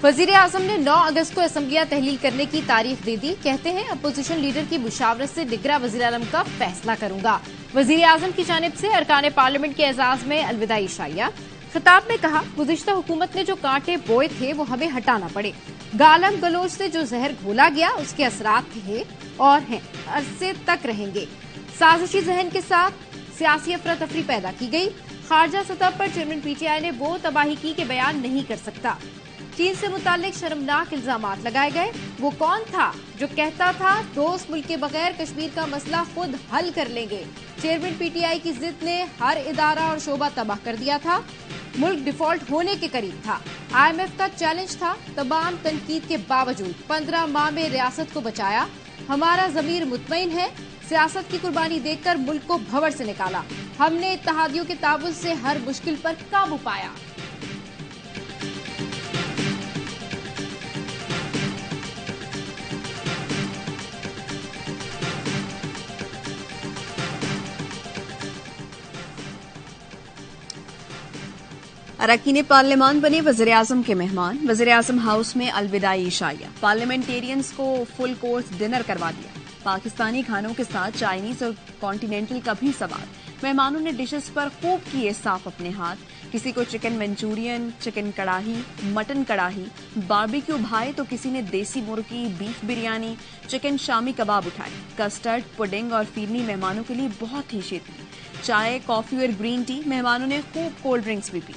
वजीर-ए-आजम ने 9 अगस्त को असम्बलियां तहलील करने की तारीख दे दी। कहते हैं अपोजिशन लीडर की मुशावरत से निगरां वजीर-ए-आजम का फैसला करूंगा। वजीर-ए-आजम की जानिब से अरकान पार्लियामेंट के एजाज में अलविदाई शाइया। खिताब में कहा, गुज़िश्ता हुकूमत ने जो कांटे बोए थे वो हमें हटाना पड़े। गालम गलोच से जो जहर घोला गया उसके असरात थे और हैं, अरसे तक रहेंगे। साजिशी जहन के साथ सियासी अफरा तफरी पैदा की गई। खारजा सतह पर चेयरमैन पीटीआई ने वो तबाही की कि बयान नहीं कर सकता। चीन से मुतालिक शर्मनाक इल्जामात लगाए गए। वो कौन था जो कहता था दोस्त मुल्क के बगैर कश्मीर का मसला खुद हल कर लेंगे। चेयरमैन पीटीआई की जिद ने हर इदारा और शोबा तबाह कर दिया था। मुल्क डिफॉल्ट होने के करीब था। IMF का चैलेंज था। तमाम तनकीद के बावजूद 15 माह में रियासत को बचाया। हमारा जमीर मुतमईन है। सियासत की कुर्बानी देखकर मुल्क को भंवर से निकाला। हमने इत्तेहादियों के ताबुत से हर मुश्किल पर काबू पाया। अरकान पार्लियामान बने वज़ीर-ए-आज़म के मेहमान। वज़ीर-ए-आज़म हाउस में अलविदाई इशाइया। पार्लियामेंटेरियंस को फुल कोर्स डिनर करवा दिया। पाकिस्तानी खानों के साथ चाइनीज और कॉन्टिनेंटल का भी सवाल। मेहमानों ने डिशेस पर खूब किए साफ अपने हाथ। किसी को चिकन मंचूरियन, चिकन कड़ाही, मटन कड़ाही, बारबेक्यू भाए तो किसी ने देसी मुर्गी, बीफ बिरयानी, चिकन शामी कबाब उठाए। कस्टर्ड, पुडिंग और फिरनी मेहमानों के लिए बहुत ही शीतली। चाय, कॉफी और ग्रीन टी। मेहमानों ने खूब कोल्ड ड्रिंक्स भी पी।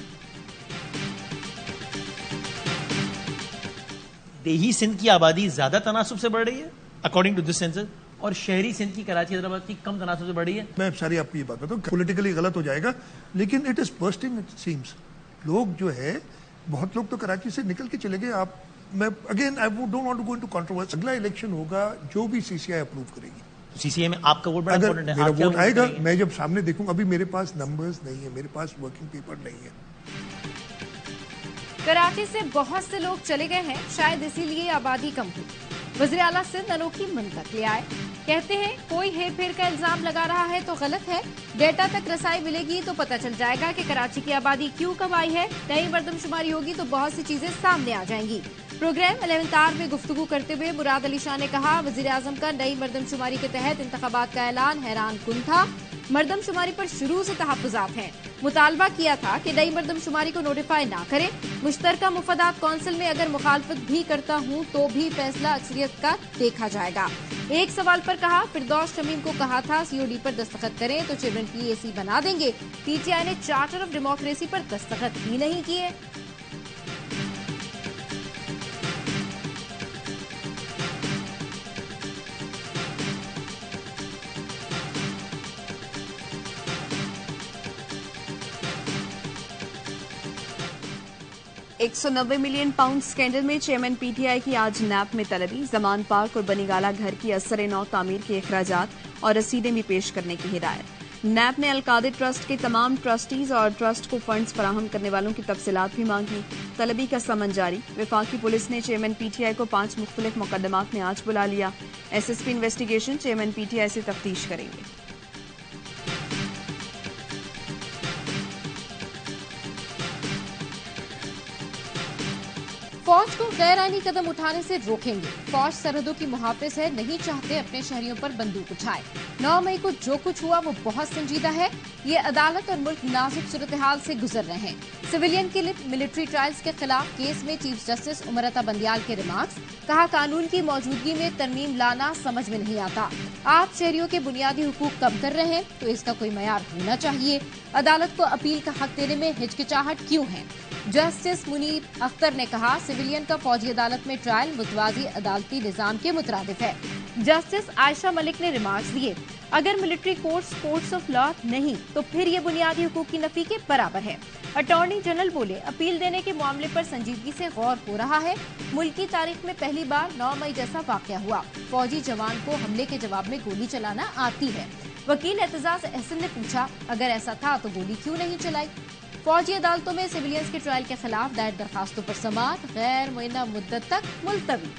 देही सिंध की आबादी ज्यादा तनासुब से बढ़ रही है अकॉर्डिंग टू दिस सेंसस, और शहरी सिंध की, कराची हैदराबाद की कम तनासुब से बढ़ रही है। मैं सारी आपको ये बात बताऊं, पॉलिटिकली गलत हो जाएगा, लेकिन it is bursting it seems. लोग जो है, बहुत लोग तो कराची से निकल के चले गए। आप, मैं again I don't want to go into controversy. अगला इलेक्शन होगा, जो भी सीसीआई अप्रूव करेगी, सीसीआई में आपका वोट बड़ा इंपॉर्टेंट है। मेरा वोट आएगा, मैं जब सामने देखूंगा। अभी मेरे पास नंबर्स नहीं है, मेरे पास वर्किंग पेपर नहीं है। कराची से बहुत से लोग चले गए हैं, शायद इसीलिए आबादी कम हुई। वज़ीर आला सिंध अनोखी मंतक ले आए। कहते हैं कोई हेर फेर का इल्जाम लगा रहा है तो गलत है। डेटा तक रसाई मिलेगी तो पता चल जाएगा कि कराची की आबादी क्यों कम आई है। नई मर्दमशुमारी होगी तो बहुत सी चीजें सामने आ जाएंगी। प्रोग्राम 11 आर में गुफ्तगू करते हुए मुराद अली शाह ने कहा, वज़ीर आज़म का नई मर्दमशुमारी के तहत इंतखाबात का ऐलान हैरान कुन था। मर्दमशुमारी पर शुरू से तहफ़्फ़ुज़ात हैं। मुतालबा किया था कि नई मर्दमशुमारी को नोटिफाई ना करें। मुश्तरका मुफादात कौंसिल में अगर मुखालफत भी करता हूं तो भी फैसला अक्सरियत का देखा जाएगा। एक सवाल पर कहा, फिरदौस शमीम को कहा था COD पर दस्तखत करें तो चेयरमैन PAC बना देंगे। PTI ने चार्टर ऑफ डेमोक्रेसी पर दस्तखत ही नहीं किए। £190 मिलियन स्कैंडल में चेयरमैन PTI की आज नैप में तलबी। जमान पार्क और बनीगाला घर की असर नौ तामीर के अखराजात और रसीदें भी पेश करने की हिदायत। नैप ने अलकादिर ट्रस्ट के तमाम ट्रस्टीज और ट्रस्ट को फंड्स फराहम करने वालों की तफसीलात भी मांगी। तलबी का समन जारी। वफाकी पुलिस ने चेयरमैन PTI को 5 मुख्तलिफ मुकदमात में आज बुला लिया। SSP इन्वेस्टिगेशन चेयरमैन PTI से तफ्तीश करेंगे। फौज को गैर आईनी कदम उठाने से रोकेंगे। फौज सरहदों की मुहाफिज है, नहीं चाहते अपने शहरियों पर बंदूक उठाए। 9 मई को जो कुछ हुआ वो बहुत संजीदा है। ये अदालत और मुल्क नाजुक सूरत हाल से गुजर रहे हैं। सिविलियन के मिलिट्री ट्रायल्स के खिलाफ केस में चीफ जस्टिस उमर अता बंदियाल के रिमार्क्स। कहा, कानून की मौजूदगी में तरमीम लाना समझ में नहीं आता। आप शहरियों के बुनियादी हुकूक कम कर रहे हैं तो इसका कोई मयार होना चाहिए। अदालत को अपील का हक देने में हिचकिचाहट क्यों है? जस्टिस मुनीर अख्तर ने कहा, सिविलियन का फौजी अदालत में ट्रायल मुतवाज़ी अदालती निजाम के मुतरादिफ है। जस्टिस आयशा मलिक ने रिमार्क्स दिए, अगर मिलिट्री कोर्ट्स ऑफ लॉ नहीं तो फिर ये बुनियादी हुकूक की नफी के बराबर है। अटॉर्नी जनरल बोले, अपील देने के मामले पर संजीदगी से गौर हो रहा है। मुल्क की तारीख में पहली बार 9 मई जैसा वाकया हुआ। फौजी जवान को हमले के जवाब में गोली चलाना आती है। वकील एतजाज अहसन ने पूछा, अगर ऐसा था तो गोली क्यों नहीं चलाई? फौजी अदालतों में सिविलियंस के ट्रायल के खिलाफ दायर दरखास्तों पर समाअत गैर मुय्यना मुद्दत तक मुलतवी।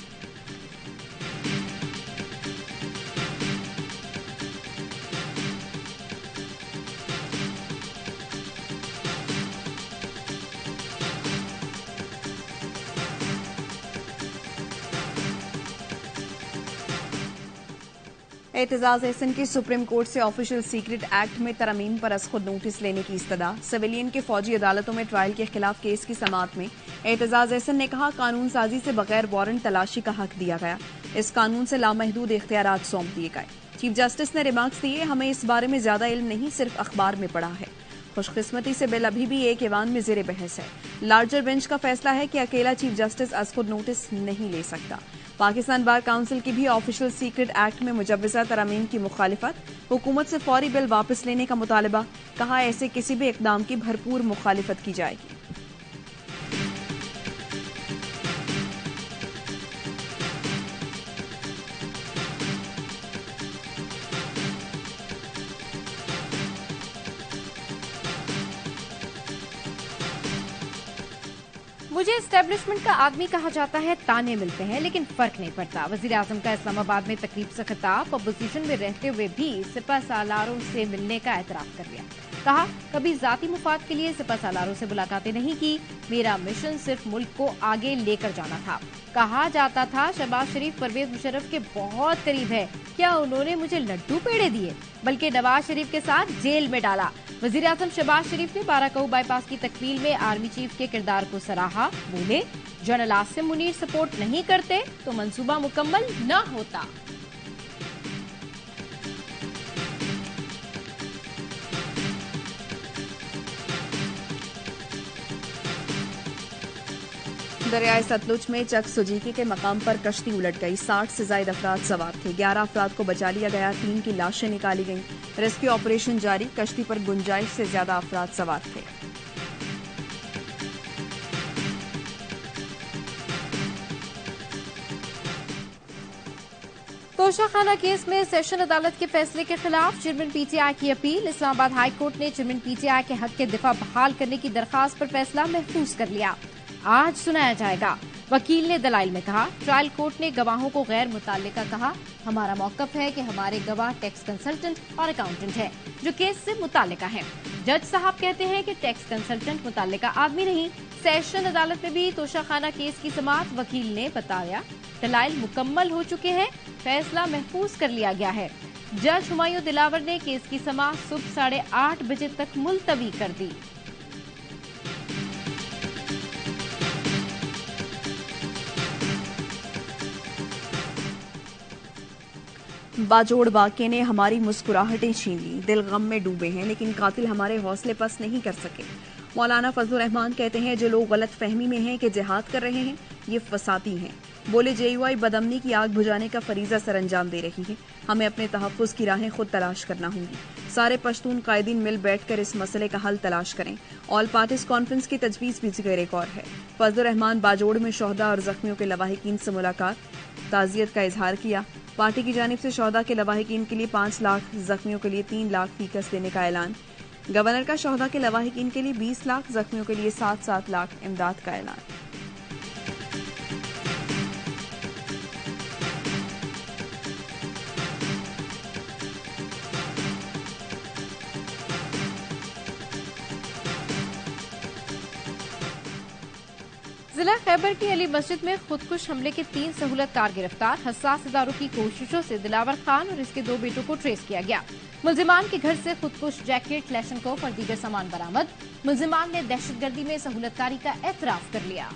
एतजाज एहसन की सुप्रीम कोर्ट से ऑफिशियल सीक्रेट एक्ट में तरमीम पर अज़ खुद नोटिस लेने की इस्तदा। सिविलियन के फौजी अदालतों में ट्रायल के खिलाफ केस की समाअत में एतजाज एहसन ने कहा, कानून साजी से बगैर वारंट तलाशी का हक दिया गया। इस कानून से लामहदूद इख्तियारात सौंप दिए गए। चीफ जस्टिस ने रिमार्क्स दिए, हमें इस बारे में ज्यादा इल्म नहीं, सिर्फ अखबार में पढ़ा है। खुशकिस्मती से बिल अभी भी एक ईवान में ज़ेरे बहस है। लार्जर बेंच का फैसला है कि अकेला चीफ जस्टिस अज़ खुद नोटिस नहीं ले सकता। पाकिस्तान बार काउंसिल की भी ऑफिशियल सीक्रेट एक्ट में मुजव्वज़ा तरमीम की मुखालिफत, हुकूमत से फौरी बिल वापस लेने का मुतालबा। कहा, ऐसे किसी भी इकदाम की भरपूर मुखालिफत की जाएगी। मुझे एस्टेब्लिशमेंट का आदमी कहा जाता है, ताने मिलते हैं लेकिन फर्क नहीं पड़ता। वजीर आजम का इस्लामाबाद में तकरीब से खिताब, अपोजिशन में रहते हुए भी सिपा सालारों से मिलने का एतराफ कर लिया। कहा, कभी जाती मुफाद के लिए सिपा सालारों से मुलाकातें नहीं की, मेरा मिशन सिर्फ मुल्क को आगे लेकर जाना था। कहा जाता था शहबाज शरीफ परवेज मुशर्रफ के बहुत करीब है, क्या उन्होंने मुझे लड्डू पेड़े दिए, बल्कि नवाज शरीफ के साथ जेल में डाला। वजीर आजम शहबाज शरीफ ने बाराकाऊ बाईपास की तकमील में आर्मी चीफ के किरदार को सराहा। बोले, जनरल आसिम मुनीर सपोर्ट नहीं करते तो मंसूबा मुकम्मल न होता। दरियाए सतलुज में चक सुजीकी के मकाम पर कश्ती उलट गई। 60 से ज्यादा अफराद सवार थे। 11 अफराद को बचा लिया गया, 3 की लाशें निकाली गईं। रेस्क्यू ऑपरेशन जारी। कश्ती पर गुंजाइश से ज्यादा अफराद सवार थे। तोशाखाना केस में सेशन अदालत के फैसले के खिलाफ चेयरमैन पीटीआई की अपील। इस्लामाबाद हाई कोर्ट ने चेयरमैन पीटीआई के हक के दिफा बहाल करने की दरखास्त पर फैसला महफूज कर लिया। आज सुनाया जाएगा। वकील ने दलाइल में कहा, ट्रायल कोर्ट ने गवाहों को गैर मुतल्लिका कहा। हमारा मौकफ है कि हमारे गवाह टैक्स कंसल्टेंट और अकाउंटेंट है जो केस से मुतल्लिका हैं। जज साहब कहते हैं कि टैक्स कंसल्टेंट मुतल्लिका आदमी नहीं। सेशन अदालत में भी तोशाखाना केस की समाअत वकील ने बताया, दलाइल मुकम्मल हो चुके हैं, फैसला महफूज कर लिया गया है। जज हुमायूं दिलावर ने केस की समाअत सुबह 8:30 बजे तक मुलतवी कर दी। बाजोड़ वाक़े ने हमारी मुस्कुराहटें छीन ली। दिल गम में डूबे हैं लेकिन कातिल हमारे हौसले पस्त नहीं कर सके। मौलाना फजलुर रहमान कहते हैं, जो लोग गलत फहमी में हैं कि जिहाद कर रहे हैं, ये फसादी हैं। बोले, जेयूआई बदअमनी की आग बुझाने का फरीजा सर अंजाम दे रही है। हमें अपने तहफ़्फ़ुज़ की राहें खुद तलाश करना होंगी। सारे पश्तून कायदीन मिल बैठकर इस मसले का हल तलाश करें। ऑल पार्टीज कॉन्फ्रेंस की तजवीज़ भी ज़िक्र एक और है। फजलुर रहमान बाजोड़ में शोहदा और जख्मियों के लवाहिकीन से मुलाकात, ताज़ियत का इजहार किया। पार्टी की जानिब से शोहदा के लवाहिकीन के लिए 5 लाख, जख्मियों के लिए 3 लाख फीकस देने का ऐलान। गवर्नर का शोहदा के लवाहिकीन के लिए 20 लाख, जख्मियों के लिए 7-7 लाख इमदाद का ऐलान। जिला खैबर की अली मस्जिद में खुदकुश हमले के 3 सहूलतकार गिरफ्तार। हसास इदारों की कोशिशों से दिलावर खान और इसके 2 बेटों को ट्रेस किया गया। मुल्जिमान के घर से खुदकुश जैकेट, क्लैशनकोफ और दीगर सामान बरामद। मुल्जिमान ने दहशतगर्दी में सहूलतकारी का एतराफ कर लिया।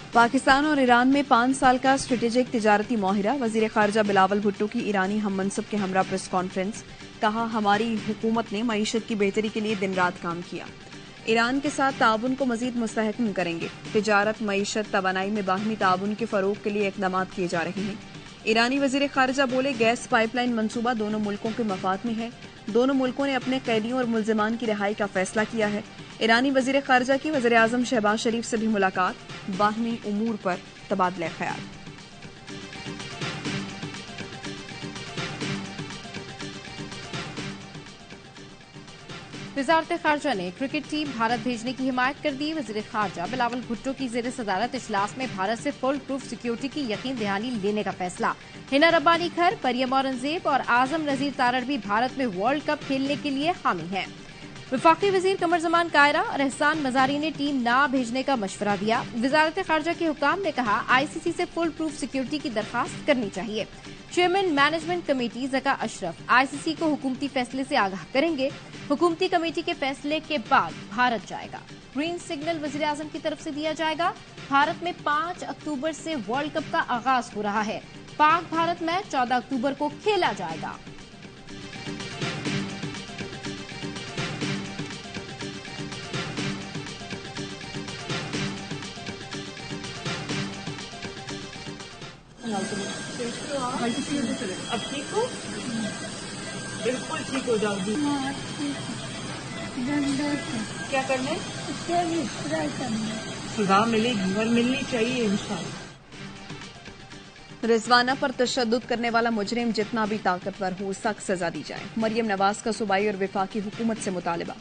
पाकिस्तान और ईरान में 5 साल का स्ट्रेटेजिक तिजारती मुआहिरा। वजीर खारजा बिलावल भुट्टो की ईरानी हम मनसब के हमरा प्रेस कॉन्फ्रेंस। कहा, हमारी हुकूमत ने मईशत की बेहतरी के लिए दिन रात काम किया। ईरान के साथ ताउन को मजीद मुस्तहकम करेंगे। तिजारत, मईशत, तवानाई में बाहमी ताउन के फरोग के लिए इकदाम किए जा रहे हैं। ईरानी वजीर खारजा बोले, गैस पाइपलाइन मंसूबा दोनों मुल्कों के मफाद में है। दोनों मुल्कों ने अपने कैदियों और मुल्जिमान की रिहाई का फैसला किया है। ईरानी वजीर खारजा की वज़ीर आज़म शहबाज शरीफ से भी मुलाकात, बाहमी उमूर पर तबादला ख्याल। वजारत खारजा ने क्रिकेट टीम भारत भेजने की हिमायत कर दी। वजीर खारजा बिलावल भुट्टो की ज़ेर सदारत इजलास में भारत से फुल प्रूफ सिक्योरिटी की यकीन दहानी लेने का फैसला। हिना रब्बानी खर, मरियम औरंगजेब और आजम नजीर तारड़ भी भारत में वर्ल्ड कप खेलने के लिए हामी हैं। वफाकी वजीर कमर जमान कायरा और एहसान मजारी ने टीम ना भेजने का मशवरा दिया। वजारत खारजा के हुकाम ने कहा ICC से फुल प्रूफ सिक्योरिटी की दरखास्त करनी चाहिए। चेयरमैन मैनेजमेंट कमेटी जका अशरफ ICC को हुकूमती फैसले से आगाह करेंगे। हुकूमती कमेटी के फैसले के बाद भारत जाएगा। ग्रीन सिग्नल वजीर आजम की तरफ से दिया जाएगा। भारत में 5 अक्टूबर से वर्ल्ड कप का आगाज हो रहा है। पाक भारत मैच 14 अक्टूबर को खेला जाएगा। अब ठीक हो? बिल्कुल ठीक हो जाओगी। क्या करना है? सुधा मिलेगी और मिलनी चाहिए इंशाल्लाह। रिजवाना पर तशद्दुद करने वाला मुजरिम जितना भी ताकतवर हो सख्त सजा दी जाए। मरियम नवाज का सूबाई और विफाकी हुकूमत से मुतालबा।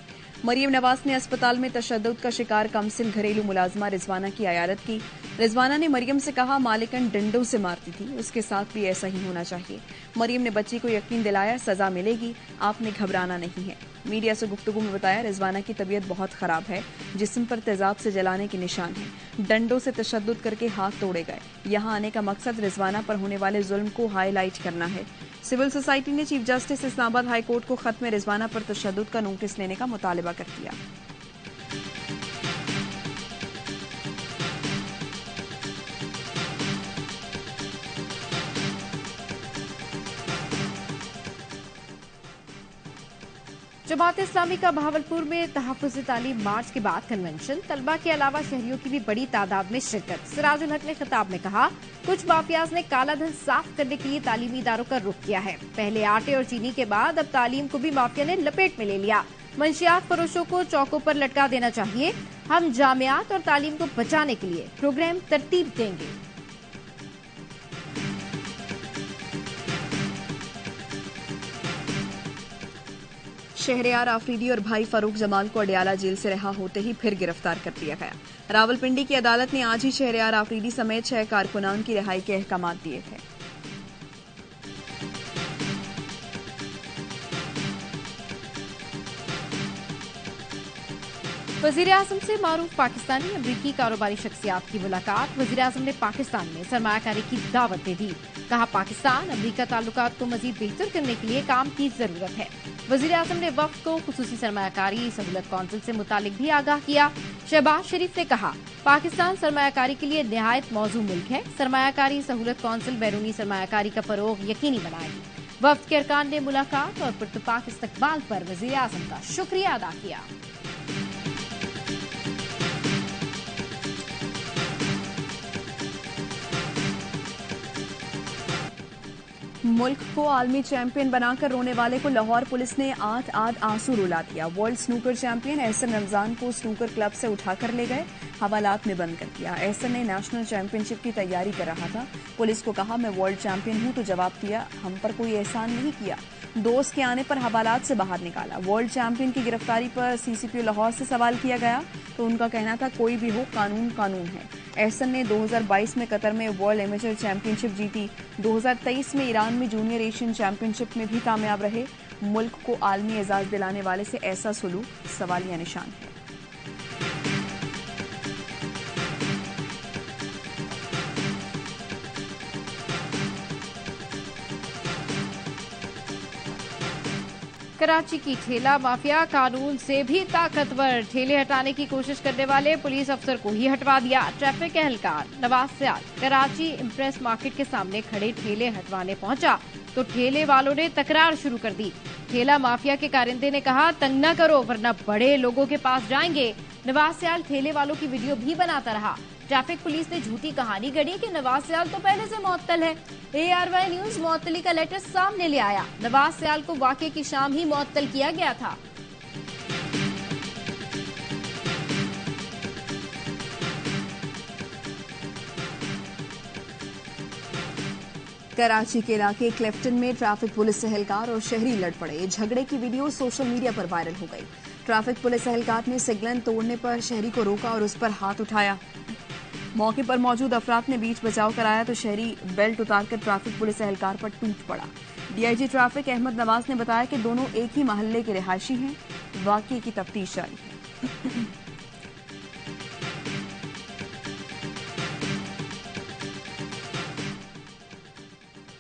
मरियम नवाज ने अस्पताल में तशद्दुद का शिकार कमसिन घरेलू मुलाजमा रिजवाना की अयादत की। रिजवाना ने मरियम से कहा मालिकन डंडों से मारती थी, उसके साथ भी ऐसा ही होना चाहिए। मरियम ने बच्ची को यकीन दिलाया सजा मिलेगी, आपने घबराना नहीं है। मीडिया से गुफ्तगू में बताया रिजवाना की तबीयत बहुत खराब है, जिस्म पर तेजाब से जलाने के निशान हैं, डंडों से तशद्दुद करके हाथ तोड़े गए। यहाँ आने का मकसद रिजवाना पर होने वाले जुल्म को हाईलाइट करना है। सिविल सोसाइटी ने chief justice Islamabad high court को खत में रिजवाना पर तशद्दुद का नोटिस लेने का मुतालबा कर दिया। जमात इस्लामी का बहावलपुर में तहफ़्फ़ुज़ तालीम मार्च के बाद कन्वेंशन। तलबा के अलावा शहरियों की भी बड़ी तादाद में शिरकत। सिराजुल हक ने खिताब में कहा कुछ माफियाज ने काला धन साफ करने के लिए तालीमी इदारों का रुख किया है। पहले आटे और चीनी के बाद अब तालीम को भी माफिया ने लपेट में ले लिया। मंशियात फरोशों को चौकों पर लटका देना चाहिए। हम जामियात और तालीम को बचाने के लिए प्रोग्राम तरतीब देंगे। शहरयार आफरीदी और भाई फारूक जमाल को अडयाला जेल से रिहा होते ही फिर गिरफ्तार कर लिया गया। रावलपिंडी की अदालत ने आज ही शहरयार आफरीदी समेत 6 कारकुनान की रिहाई के अहकाम दिए थे। वजीर आजम से मारूफ पाकिस्तानी अमरीकी कारोबारी शख्सियात की मुलाकात। वजीर आजम ने पाकिस्तान में सरमायाकारी की दावत दे दी। कहा पाकिस्तान अमरीका ताल्लुकात को मजीद बेहतर करने के लिए काम की जरूरत है। वजीर आजम ने वक्त को खुसूसी सरमायाकारी सहूलत कौंसिल से मुतालिक भी आगाह किया। शहबाज शरीफ ने कहा पाकिस्तान सरमायाकारी के लिए निहायत मौजू मुल्क है। सरमायाकारी सहूलत कौंसिल बैरूनी सरमायाकारी का फरोग यकीनी बनाएगी। वफ्द के अरकान ने मुलाकात और पुरतपाक इस्तकबाल पर वजीर आजम का शुक्रिया अदा किया। मुल्क को आलमी चैंपियन बनाकर रोने वाले को लाहौर पुलिस ने आठ आंसू रुला दिया। World snooker champion Ahsan Ramzan को स्नूकर क्लब से उठाकर ले गए, हवालात में बंद कर दिया। एहसन ने नेशनल चैंपियनशिप की तैयारी कर रहा था। पुलिस को कहा मैं वर्ल्ड चैंपियन हूं, तो जवाब दिया हम पर कोई एहसान नहीं किया। दोस्त के आने पर हवालात से बाहर निकाला। वर्ल्ड चैंपियन की गिरफ्तारी पर CCPO लाहौर से सवाल किया गया तो उनका कहना था कोई भी हो कानून कानून है। एहसन ने 2022 में कतर में वर्ल्ड एमेचर चैंपियनशिप जीती। 2023 में ईरान में जूनियर एशियन चैंपियनशिप में भी कामयाब रहे। मुल्क को आलमी एजाज दिलाने वाले से ऐसा सलूक सवालिया निशान है। कराची की ठेला माफिया कानून से भी ताकतवर। ठेले हटाने की कोशिश करने वाले पुलिस अफसर को ही हटवा दिया। ट्रैफिक एहलकार नवाज सियाल कराची इम्प्रेस मार्केट के सामने खड़े ठेले हटवाने पहुंचा तो ठेले वालों ने तकरार शुरू कर दी। ठेला माफिया के कारिंदे ने कहा तंग न करो वरना बड़े लोगों के पास जाएंगे। नवाज सियाल ठेले वालों की वीडियो भी बनाता रहा। ट्रैफिक पुलिस ने झूठी कहानी गढ़ी कि नवाज सियाल तो पहले से मुअत्तल है। ARY न्यूज मुअत्तली का लेटर सामने ले आया। नवाज सियाल को वाकये की शाम ही मुअत्तल किया गया था। कराची के इलाके क्लिफ्टन में ट्रैफिक पुलिस एहलकार और शहरी लड़ पड़े। झगड़े की वीडियो सोशल मीडिया पर वायरल हो गई। ट्रैफिक पुलिस एहलकार ने सिग्नल तोड़ने पर शहरी को रोका और उस पर हाथ उठाया। मौके पर मौजूद अफराद ने बीच बचाव कराया तो शहरी बेल्ट उतारकर ट्रैफिक पुलिस एहलकार पर टूट पड़ा। DIG ट्रैफिक अहमद नवाज ने बताया कि दोनों एक ही महल्ले के रिहायशी हैं। वाकये की तफ्तीश जारी है।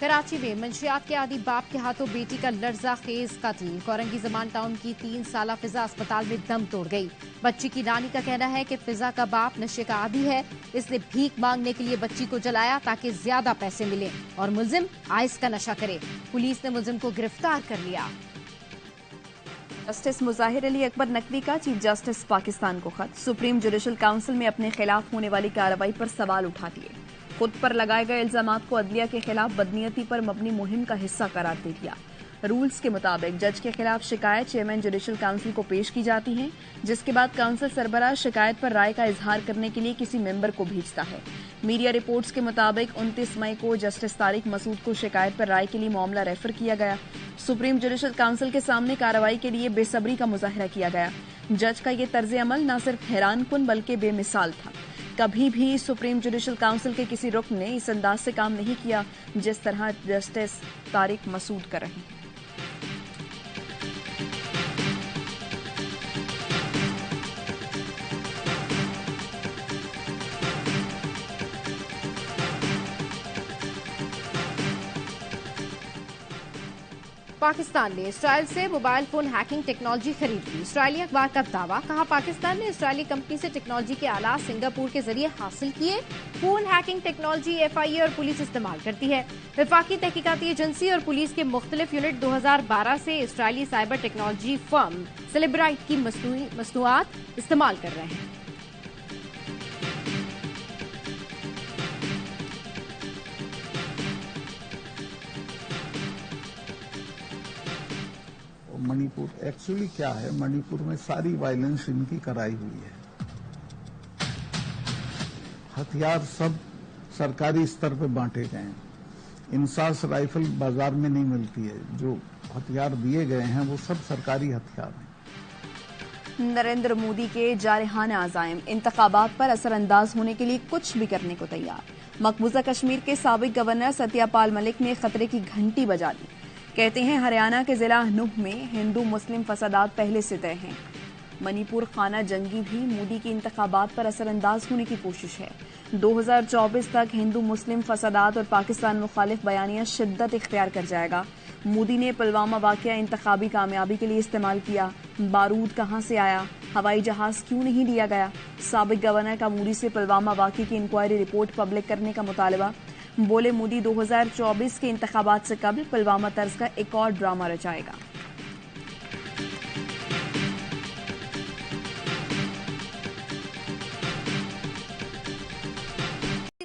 कराची में मंशियात के आदी बाप के हाथों बेटी का लर्जा-खेज कत्ल। कोरंगी जमान टाउन की 3 साला फिजा अस्पताल में दम तोड़ गई। बच्ची की नानी का कहना है कि फिजा का बाप नशे का आदी है। इसने भीख मांगने के लिए बच्ची को जलाया ताकि ज्यादा पैसे मिले और मुलजिम आइस का नशा करे। पुलिस ने मुलजिम को गिरफ्तार कर लिया। जस्टिस मुजाहिर अली अकबर नकवी का चीफ जस्टिस पाकिस्तान को खत। सुप्रीम जुडिशल काउंसिल में अपने खिलाफ होने वाली कार्रवाई पर सवाल उठा दिए। खुद पर लगाए गए इल्जामात को अदलिया के खिलाफ बदनीयती पर मबनी मुहिम का हिस्सा करार दे दिया। रूल्स के मुताबिक जज के खिलाफ शिकायत चेयरमैन जुडिशल काउंसिल को पेश की जाती है, जिसके बाद काउंसिल सरबराह शिकायत पर राय का इजहार करने के लिए किसी मेंबर को भेजता है। मीडिया रिपोर्ट्स के मुताबिक 29 मई को जस्टिस तारिक मसूद को शिकायत पर राय के लिए मामला रेफर किया गया। सुप्रीम जुडिशल काउंसिल के सामने कार्रवाई के लिए बेसब्री का मुजाहरा किया गया। जज का ये तर्ज अमल न सिर्फ हैरानकुन बल्कि बेमिसाल था। कभी भी सुप्रीम जुडिशल काउंसिल के किसी रुकन ने इस अंदाज से काम नहीं किया जिस तरह जस्टिस तारिक मसूद कर रहे हैं। पाकिस्तान ने इसराइल से मोबाइल फोन हैकिंग टेक्नोलॉजी खरीद ली। इसराइली अखबार का दावा, कहा पाकिस्तान ने इसराइली कंपनी से टेक्नोलॉजी के आलात सिंगापुर के जरिए हासिल किए। फोन हैकिंग टेक्नोलॉजी FIA और पुलिस इस्तेमाल करती है। वफाकी तहकीकाती एजेंसी और पुलिस के मुख्तलिफ यूनिट 2012 से इसराइली साइबर टेक्नोलॉजी फर्म सेलेब्राइट की मसनूआत इस्तेमाल कर रहे हैं। मणिपुर एक्चुअली क्या है, मणिपुर में सारी वायलेंस इनकी कराई हुई है। हथियार सब सरकारी स्तर पे बांटे गए हैं। इंसास राइफल बाजार में नहीं मिलती है। जो हथियार दिए गए हैं वो सब सरकारी हथियार हैं। नरेंद्र मोदी के जारहाना अज़ाइम इंतखाबात पर असरअंदाज होने के लिए कुछ भी करने को तैयार। मकबूजा कश्मीर के साबिक गवर्नर सत्यपाल मलिक ने खतरे की घंटी बजा दी। कहते हैं हरियाणा के जिला नूह में हिंदू मुस्लिम फसादात पहले से तय हैं। मणिपुर खाना जंगी भी मोदी की इंतखाबात पर असरअंदाज होने की कोशिश है। 2024 तक हिंदू मुस्लिम फसादात और पाकिस्तान मुखालिफ बयानिया शिद्दत इख्तियार कर जाएगा। मोदी ने पुलवामा वाकया इंतखाबी कामयाबी के लिए इस्तेमाल किया। बारूद कहां से आया, हवाई जहाज क्यों नहीं दिया गया। साबिक गवर्नर का मोदी से पुलवामा वाकये की इंक्वायरी रिपोर्ट पब्लिक करने का मुतालबा। बोले मोदी 2024 के इंतखाबात से कबल पुलवामा तर्ज का एक और ड्रामा रचाएगा।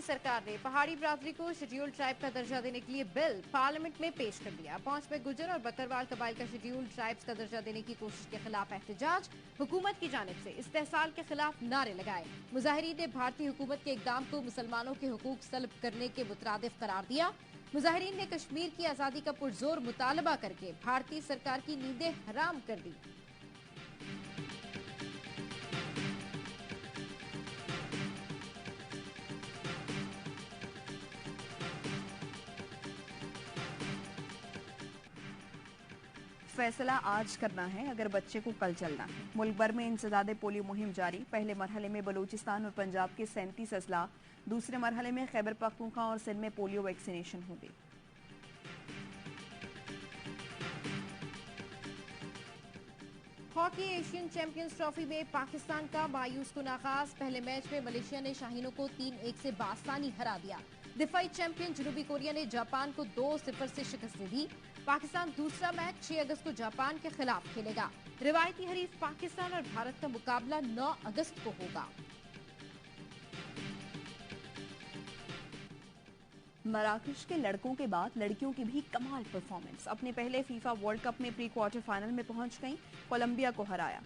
सरकार ने पहाड़ी बिरादरी को शेड्यूल्ड ट्राइब का दर्जा देने के लिए बिल पार्लियामेंट में पेश कर दिया। 5 में गुजर और बकरवाल कबाइल का शेड्यूल्ड ट्राइब्स का दर्जा देने की कोशिश के खिलाफ एहतजाज। हुकूमत की जानिब से इस्तेहसाल के खिलाफ नारे लगाए। मुजाहिरीन ने भारतीय हुकूमत के इकदाम को मुसलमानों के हुकूक सल्ब करने के मुतरादिफ करार दिया। मुजाहिरीन ने कश्मीर की आज़ादी का पुरजोर मुतालबा करके भारतीय सरकार की नींदें हराम कर दी। फैसला आज करना है अगर बच्चे को कल चलना है। मुल्क भर में इंसदादे पोलियो मुहिम जारी। पहले मरहले में बलूचिस्तान और पंजाब के 37 अजला, दूसरे मरहले में खैबर पख्तूनख्वा और सिंध में पोलियो वैक्सीनेशन होगी। हॉकी एशियन चैंपियंस ट्रॉफी में पाकिस्तान का मायूस कुन आगाज। पहले मैच में मलेशिया ने शाहीनों को 3-1 से बासानी हरा दिया। दिफाई चैंपियन जनूबी कोरिया ने जापान को 2-0 से शिकस्त दे दी। पाकिस्तान दूसरा मैच 6 अगस्त को जापान के खिलाफ खेलेगा। रिवायती हरीफ पाकिस्तान और भारत का मुकाबला 9 अगस्त को होगा। मराकश के लड़कों के बाद लड़कियों की भी कमाल परफॉर्मेंस। अपने पहले फीफा वर्ल्ड कप में प्री क्वार्टर फाइनल में पहुंच गईं, कोलंबिया को हराया।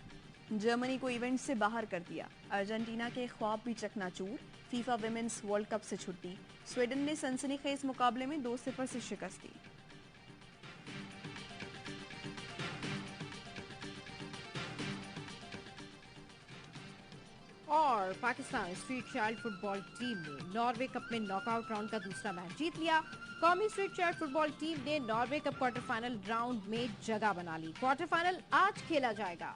जर्मनी को इवेंट से बाहर कर दिया। अर्जेंटीना के ख्वाब भी चकनाचूर। फीफा विमेंस वर्ल्ड कप से छुट्टी। स्वीडन ने सनसनीखेज मुकाबले में 2-0 से शिकस्त दी। और Pakistan street child football team ने नॉर्वे कप में नॉकआउट राउंड का दूसरा मैच जीत लिया। कौमी स्ट्रीट चाइल्ड फुटबॉल टीम ने Norway cup quarter final round में जगह बना ली। क्वार्टर फाइनल आज खेला जाएगा।